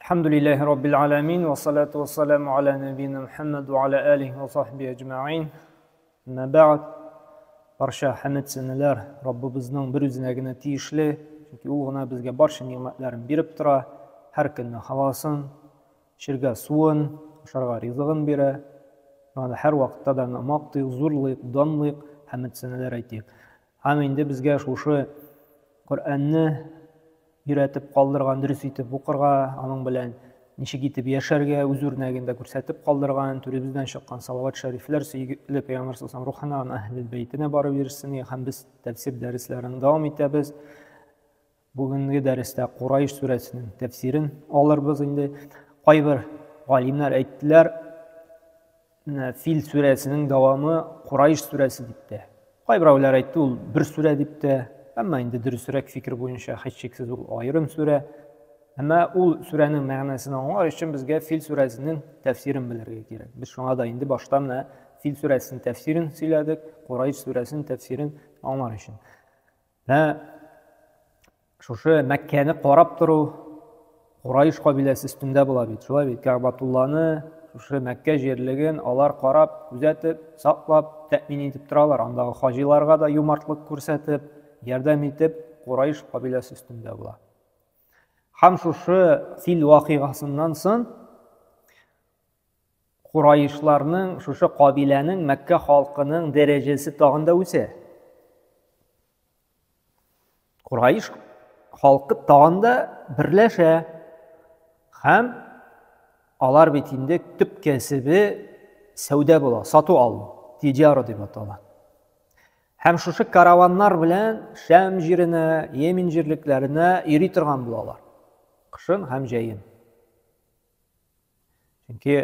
Elhamdülillahi Rabbil alemin ve salatu ve selamu ala nebiyyina Muhammed ve ala alihi ve sahbihi ecma'in. Amma ba'd. Barcha hamd seneler Rabbimizning bir o'zigagina tegishli, chunki u g'ina bizga barcha ne'matlarni berib tura, har kunni havosin, shirga suvin, sharga rizqin bera. Mana har vaqtda da namoqlik, huzurlik, donlik hamd seneler aytaylik. Ham endi bizga shu Qur'onni үйрәтеп калдырган, дөрес итеп укырга, аның белән ничек итеп яшәргә, үз үрнәгендә күрсәтеп калдырган, түребездән чыккан салават шәрифләр сөйгеле Пәйгамбер саллаллаху алейхи ва саллям әһле бәйтенә барып йөрсен, һәм без тәфсир дәресләрен дәвам итәбез. Бүгенге дәрестә Курайш сүрәсенең тәфсирен алырбыз инде. Кайбер галимнәр әйттеләр, Фил сүрәсенең дәвамы Курайш сүрәсе дип тә. Кайберләр әйтте, ул бер сүрә дип тә. Әмма инде дөресрәк фикер буенча һичшиксез ул аерым сүрә. Әмма ул сүрәнең мәгънәсен аңлар өчен безгә Фил сүрәсенең тәфсирен белергә кирәк. Без шуңа да инде башта менә Фил сүрәсенең тәфсирен сөйләдек, Курайш сүрәсенең тәфсирен аңлар өчен. Һә шушы Мәккәне карап тору Курайш кабиләсе өстендә була бит. Шулай бит, Кәгъбатулланы, шушы Мәккә җирлеген алар карап, күзәтеп, саклап, тәэмин итеп торалар. Андагы хаҗиларга да юмартлык күрсәтеп, ярдәм итеп Курайш кабиләсе өстендә була. Һәм шушы Фил вакыйгасыннан соң Курайшларның, шушы кабиләнең, Мәккә халкының дәрәҗәсе тагын да үсә. Курайш халкы тагын да берләшә. Һәм алар бит инде төп кәсебе сәүдә була, сату алу, тиҗара дип атала. Һәм шушы караваннар белән Шәм җиренә, Йемен җирлекләренә йөри торган булалар. Кышын һәм җәен. Чөнки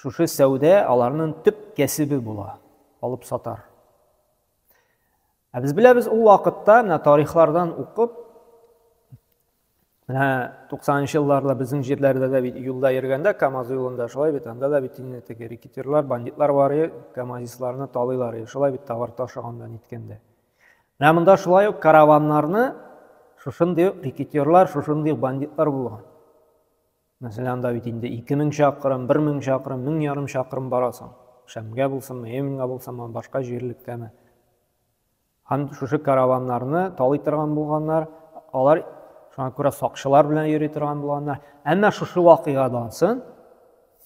шушы сәүдә аларның төп кәсебе була, алып сатар. Без беләбез, ул вакытта менә тарихлардан укып, менә 90-нчы елларда безнең җирләрдә дә бит юлда йөргәндә, КамАЗ юлында шулай бит, анда да бит инде рекетирлар, бандитлар бар, КамАЗистларны талыйлар, шулай бит товар ташыганда ниткәндә. Менә монда шулай ук караваннарны шушындый рекетирлар, шушындый бандитлар булган. Мәсәлән, анда бит инде 2000 чакрым, 1000 чакрым, 1000 чакрым барасың. Шәмгә булсынмы, Йеменгә булсынмы, башка җирлектәме. Һәм шушы караваннарны талый торган булганнар, алар шуңа күрә сакчылар белән йөри торган булганнар. Әмма шушы вакыйгадан соң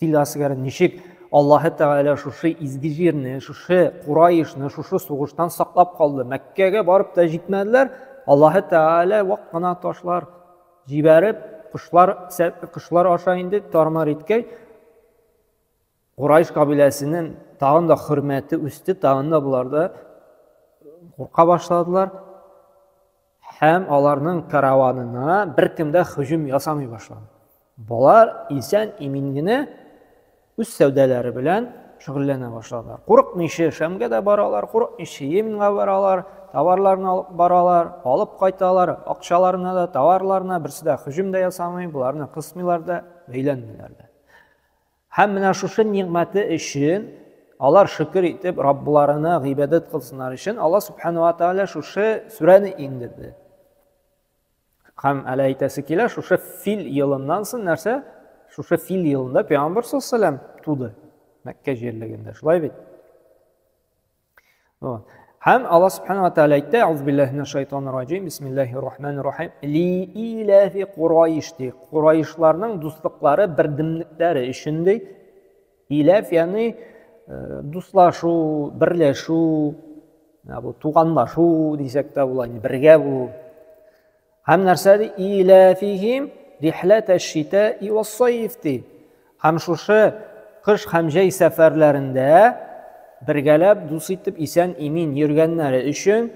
Фил гаскәре ничек Аллаһы Тәгалә шушы изге җирне, шушы Курайшны, шушы сугыштан саклап калды. Мәккәгә барып та җитмәделәр. Аллаһы Тәгалә вак кына ташлар җибәреп, кышлар аша инде тармар иткәй Курайш кабиләсенең тагын да хөрмәте үсте, тагын да буларда курка башладылар. Һәм аларның караванына беркем дә һөҗүм ясамый башлады. Балар исән имин генә үз сәүдәләре белән шөгыльләнә башладылар. Курыкмыйча Шәмгә дә баралар, курыкмыйча Йеменгә баралар, товарларны алып баралар, алып кайталар, акчаларына да, товарларына берсе дә һөҗүм дә ясамый, буларны кысмыйлар да, бәйләнмиләр дә. Һәм менә шушы ниъмәте өчен алар шөкер итеп Раббыларына гыйбадәт кылсыннар өчен Аллаһ Субханаһу ва Тааля шушы сүрәне иңдерде. Һәм әле әйтәсе килә, шушы Фил елыннан соң нәрсә? Шушы Фил елында Пәйгамбер саллаллаху алейхи ва саллям туды Мәккә җирлегендә. Шулай бит. Һәм Аллаһ Субханаһу ва Тааля әйтте: "Аузу биллаһи минәш шайтанир раҗим. Бисмиллаһир-рахманир-рахим. Ли илафи Курайш." Курайшларның дуслыклары, бердемлекләре өчен ди. Илаф ягъни дуслашу, берләшү, бу туганлашу дисәк тә була, бергә булу. Һәм нәрсә ди? Илафихим рихлата аш-шитаи вас-сайф. Һәм шушы кыш һәм җәй сәфәрләрендә бергәләп дус итеп исән имин йөргәннәре өчен,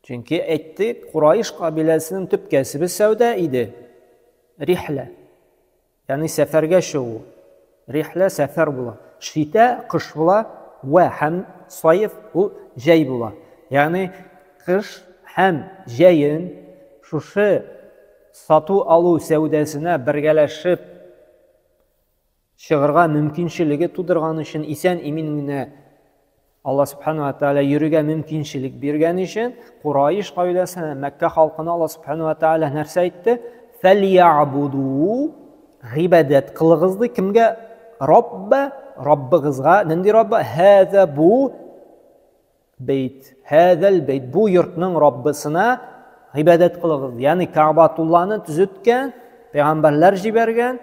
чөнки әйттек, Курайш кабиләсенең төп кәсебе сәүдә иде. Рихла. Ягъни сәфәргә чыгу. Рихла сәфәр була. Шита кыш була, ва һәм сайф ул җәй була. Ягъни кыш һәм җәен шушы сату алу сәүдәсенә бергәләшеп чыгырга мөмкинчелеге тудырган өчен, исән имин генә Аллаһ Субханаһу ва Тааля йөрүгә мөмкинчелек биргән өчен, Курайш кабиләсенә, Мәккә халкына Аллаһ Субханаһу ва Тааля нәрсә әйтте? فَلْيَعْبُدُوا ғибадат қылығызды кімге? Раббығызға. Ненде Раббы? Хәзә бу бейт. Хәзәл бейт. Бу йортның Раббысына ғибадат қылығызды. Яғни Кағбатулланы түзеткен, пейғамбарлар жіберген,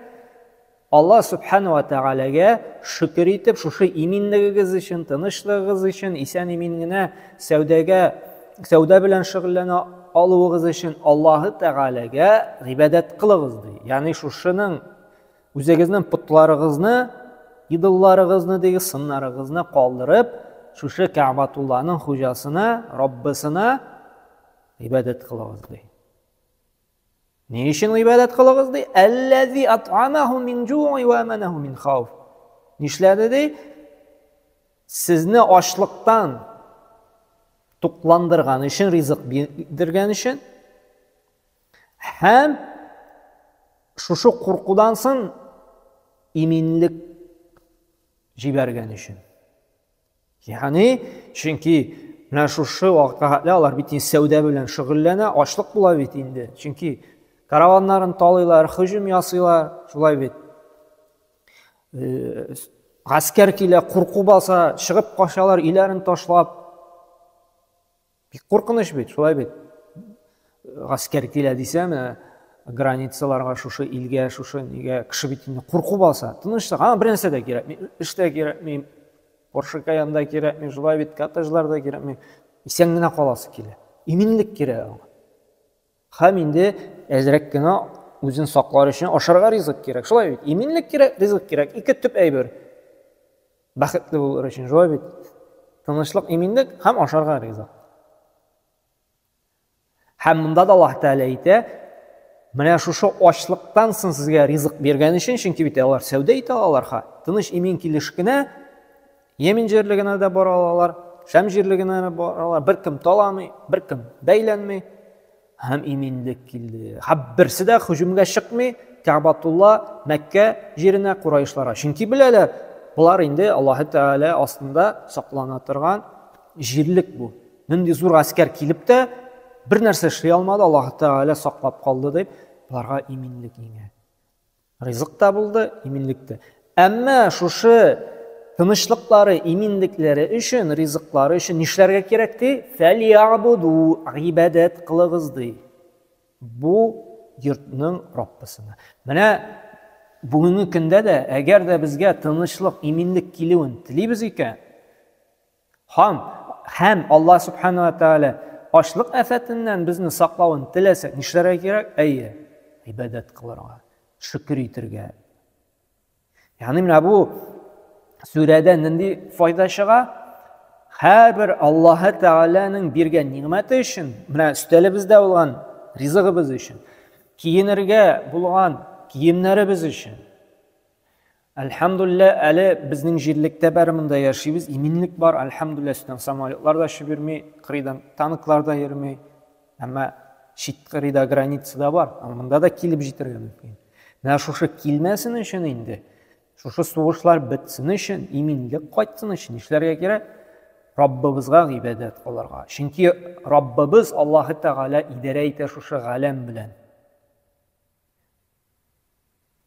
Алла Субхану ва Тағалаға шүкір етіп, шушы иминлігіңіз үшін, тынышлығыңыз үшін, исән имингіне сәуда білән шүғыллана алуыңыз үшін Аллахы Тағалаға ғибадат қылығызды. Яғни шушының өзіңіздің пұтларыңызны, идолларыңызны деги сыннарыңызны қалдырып, шушы Кағбатулланың хужасына, Раббысына ғибадат қылығызды. Ne için ibadet kılığız dey? Ellezî at'amahum min cu'i ve amenahum min xavf. Nişledi dey? Sizni açlıktan tuqlandırgan için, rizq bildirgen için, hem şuşu qurqudansın iminlik jibergen için. Yani çünkü şuşu vaqtlar bitin sevda bilen şug'ullana, açlık bula bitindi. Çünkü karavanların talıylar, hücum yasıylar, şulay bit. Asker kile qurqu basa, шығып qaşalar, ilerin taşlap. Bir qurqыныш bit, şulay bit. Asker kile desem, granitsalarga, şuşu ilge, şuşu nige, kışı bitinde qurqu basa, tınışlık, ama bir нәрсе de kerakmi, işte kerakmi, Porsche Cayenne'da kerakmi, şulay bit, katajlarda kerakmi, isengine qalası kile. İminlik kerek. Hem indi ezrekkine özün saklar için aşırıga rizq kerek. Şulay bit. İminlik kerek, rizq kerek. İki tüp eybir. Baxtlı bulur için. Şulay bit. Tınışlık, iminlik hem aşırıga rizq. Hem bunda da Allah Teala ite, mene şuşu açlıktansın sizge rizq bergen için, çünkü bit alar sevda ite alarha. Tınış imin kilişkine, Yemin jerligine de baralar, Şam jerligine de baralar. Bir kim talamay, bir kim beylenmey. Hem iminlik kildi. Birisi de hücumga çıkmay, Ka'batullah Mekke jerine Kurayışlara. Çünkü bileler, bular indi Allah Teala aslında saklanatırgan jerlik bu. Nindi zor asker kilip de bir нәрсе şey almadı, Allah Teala saklap kaldı deyip, bularga iminlik yine. Rizq da buldu, iminlik de. Ama şuşu tınışlıkları, iminlikleri için, rizikleri için nişlerge gerekti? فَلْيَعْبُدُوا ibadet kılığızdı. Bu yurtның Rabbısına. Mene bugünkü günde de eğer de bizge tınışlık, iminlik kilivin tileybiz iken, hem Allah Subhanahu wa Ta'ala açlık afetinden bizni saklavın tilese nişlerge gerek? İbadet kılırga, şükür itirge. Yani mene bu Surede nindi fayda çığa? Her bir Allah Teala'nın birge nimeti için, üsteli bizde olan rizqimiz için, kiyinirge bulgan kiyimlerimiz için. Elhamdülillah, ali bizning jirlikte beriminde yaşayız, iminlik var, elhamdülillah, üstten samolyotlar da şibirmey, qirida tanıklar da yermey, ama şit qirida granitsi da var, ama bunda da kilip jitirge mümkün. Ne şuşu kilmesin için indi. Şuşu soğuşlar bitsin için, iminlik qaytsın için işlerge gerek Rabbimizga ibadet kılırga. Çünkü Rabbimiz Allah-u Teala idare ete şuşu alem bilen.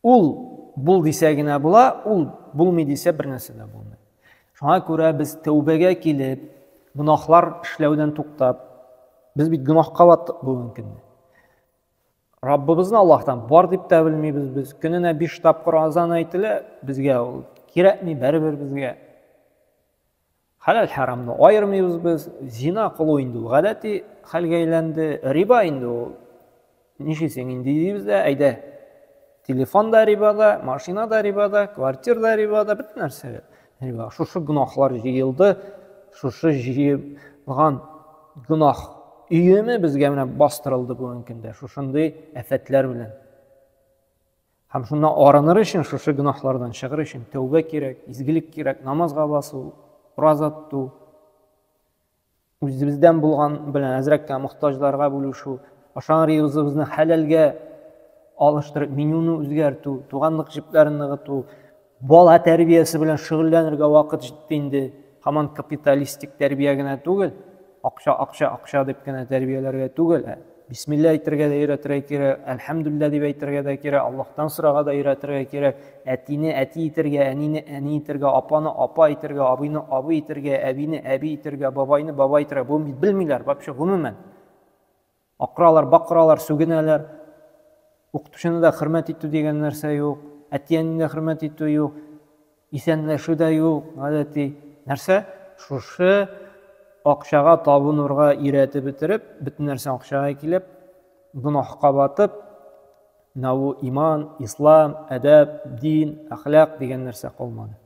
Ul bul desegine bula, ul bulmay dese bir нәрсе de bulmay. Şuna göre biz tövbege kilip, günahlar işlevden tuktap, biz bir günahka battık bugün günde. Rabbimizin Allah'tan var deyip de bilmeyiz biz. Gününe 5 tapkır azan aytile bizge ol. Kerakmi bari bizge. Halal haramni ayırmayız biz. Zina kılı indi o. Gadati halga aylandı. Riba indi o. Nişisen indi deyimiz de ayda. Telefon da ribada, maşina da ribada, kvartir da ribada, bütün нәрсе riba. Şuşu günahlar jıyıldı. Şuşu jıyılgan günah üyemi bizge bastırıldı bu mümkünde. Şuşunday efetler bilen. Hem şundan aranır için, şuşu günahlardan çıkır için tövbe gerek, izgilik gerek, namazga bası, urazat tu. Bizden bulgan bilen azrakka muhtajlarga buluşu, aşan rızkımızı halalga alıştırıp, minyonu özgertu, tuğanlık jiplerini gıtu, bala terbiyesi bilen şıgıllanırga vakit jittindi. Haman kapitalistik terbiyegine tugul. Akşa dep gene terbiyelerge tugul. Бисмилла әйтергә дә өйрәтергә кирәк, әлхәмдүлиллә дип әйтергә дә кирәк, Аллаһтан сорарга да өйрәтергә кирәк, әтине әти итергә, әнине әни итергә, апаны апа итергә, абыйны абый итергә, әбине әби итергә, бабайны бабай итергә. Бу белмиләр вообще гомумән. Акралар, бакыралар, сүгенәләр. Укытучыны да хөрмәт итү дигән нәрсә юк, әти-әнине дә хөрмәт итү юк, исәнләшү дә юк, гадәти нәрсә. Шушы акчага табынырга өйрәтеп бетереп, бөтен нәрсә акчага килеп, гынаһка батып, нау иман, ислам, әдәп, дин, әхлак дигән нәрсә калмады.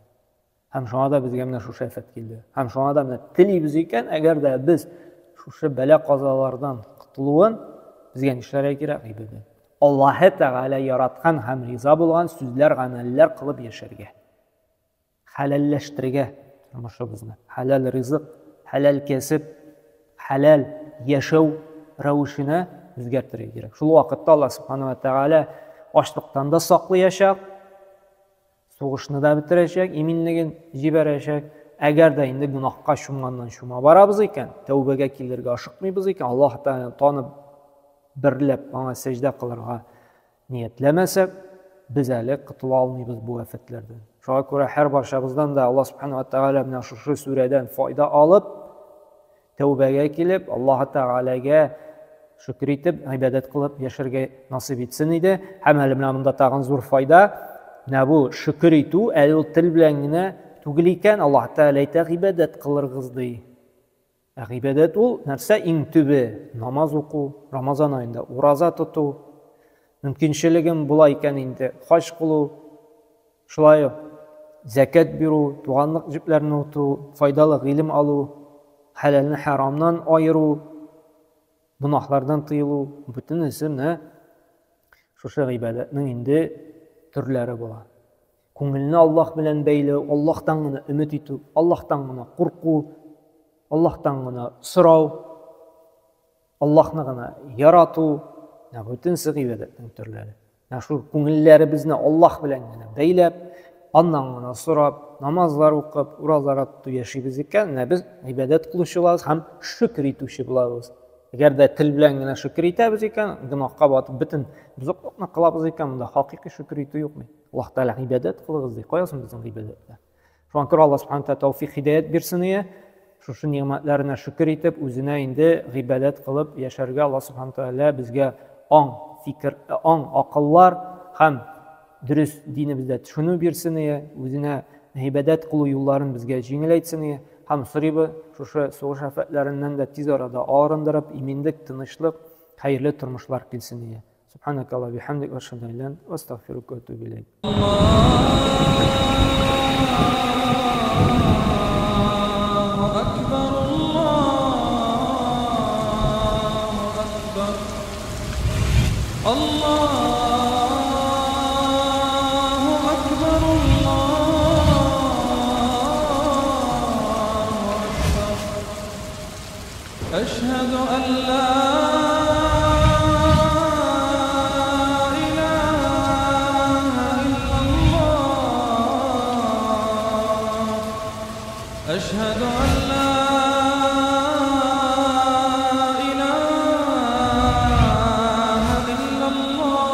Һәм шуңа да безгә менә шушы афәт килде. Һәм шуңа да менә телибез икән, әгәр дә без шушы бәла казалардан кутылуын безгә нишләргә кирәк иде. Аллаһ Тәгалә яраткан һәм риза булган сүзләр, гамәлләр кылып яшәргә. Хәләлләштерергә тормышыбызны. Хәләл ризык, хәләл кәсеп, хәләл яшәү рәвешенә үзгәртергә кирәк. Шул вакытта Аллаһ Субханаһу ва Тәгалә ачлыктан да саклаячак, сугышны да бетерәчәк, иминлеген җибәрәчәк. Әгәр дә инде гынаһка чумганнан чума барабыз икән, тәүбәгә килергә ашыкмыйбыз икән, Аллаһ Тәгаләне танып берләп аңа сәҗдә кылырга ниятләмәсәк, без әле кытыла алмыйбыз бу афәтләрдән. Шуңа күрә һәр барчабыздан да Аллаһ Субханаһу ва Тәгалә менә шушы сүрәдән файда алып, тәүбәгә килеп, Аллаһ Тәгаләгә шөкр итеп, гыйбадәт кылып яшәргә насыйп итсен иде. Һәм әле менә монда тагын зур файда, менә бу шөкр итү әле ул тел белән генә түгел икән, Аллаһ Тәгалә әйтә, гыйбадәт кылыргыз ди. Гыйбадәт ул нәрсә иң төбе? Намаз уку, Рамазан аенда ураза тоту, мөмкинчелегем була икән инде хаҗ кылу, шулай ук зәкәт бирү, туганлык җепләрен уту, файдалы гыйлем алу, хәләлне харамнан айыру, гынаһлардан тыелу, бөтенесе менә шушы гыйбадәтнең инде төрләре була. Күңелне Аллаһ белән бәйләү, Аллаһтан гына өмет итү, Аллаһтан гына курку, Аллаһтан гына сорау, Аллаһны гына ярату, бөтенсе гыйбадәтнең төрләре. Шул күңелләребезне Аллаһ белән генә бәйләп, аннан гына сорап, намазлар укып, уразалар тотып яшибез икән, без гыйбадәт кылучыларбыз һәм шөкр итүче булабыз. Әгәр дә тел белән генә шөкр итәбез икән, гынаһка батып бөтен бозыклыкны кылабыз икән, монда хакыйкый шөкр итү юкмы? Аллаһ Тәгалә гыйбадәт кылыгыз ди. Кая соң безнең гыйбадәтләр? Шуңа күрә Аллаһ Субханаһу ва Тәгалә тәүфик хидаят бирсен ия. Шушы ниъмәтләренә шөкр итеп, үзенә инде гыйбадәт кылып яшәргә Аллаһ Субханаһу ва Тәгалә безгә аң, фикер, аң, акыллар һәм дөрес динебездә төшенү бирсен ия. Үзенә гыйбадәт кылу юлларын безгә җиңеләйтсен ия. Һәм сорыйбыз шушы сугыш афәтләреннән дә тиз арада арындырып, иминлек, тынычлык, хәерле тормышлар килсен ия. Субханак Аллаһ бихамдик ва ашһаду ан ла илаһа илля анта астагфирука ва атубу илейк. أشهد أن لا إله إلا الله أشهد أن لا إله إلا الله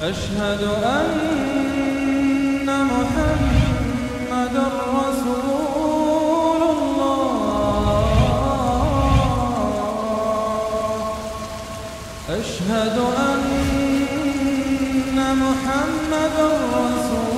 أشهد أن محمدًا رسول أشهد أن محمدًا رسول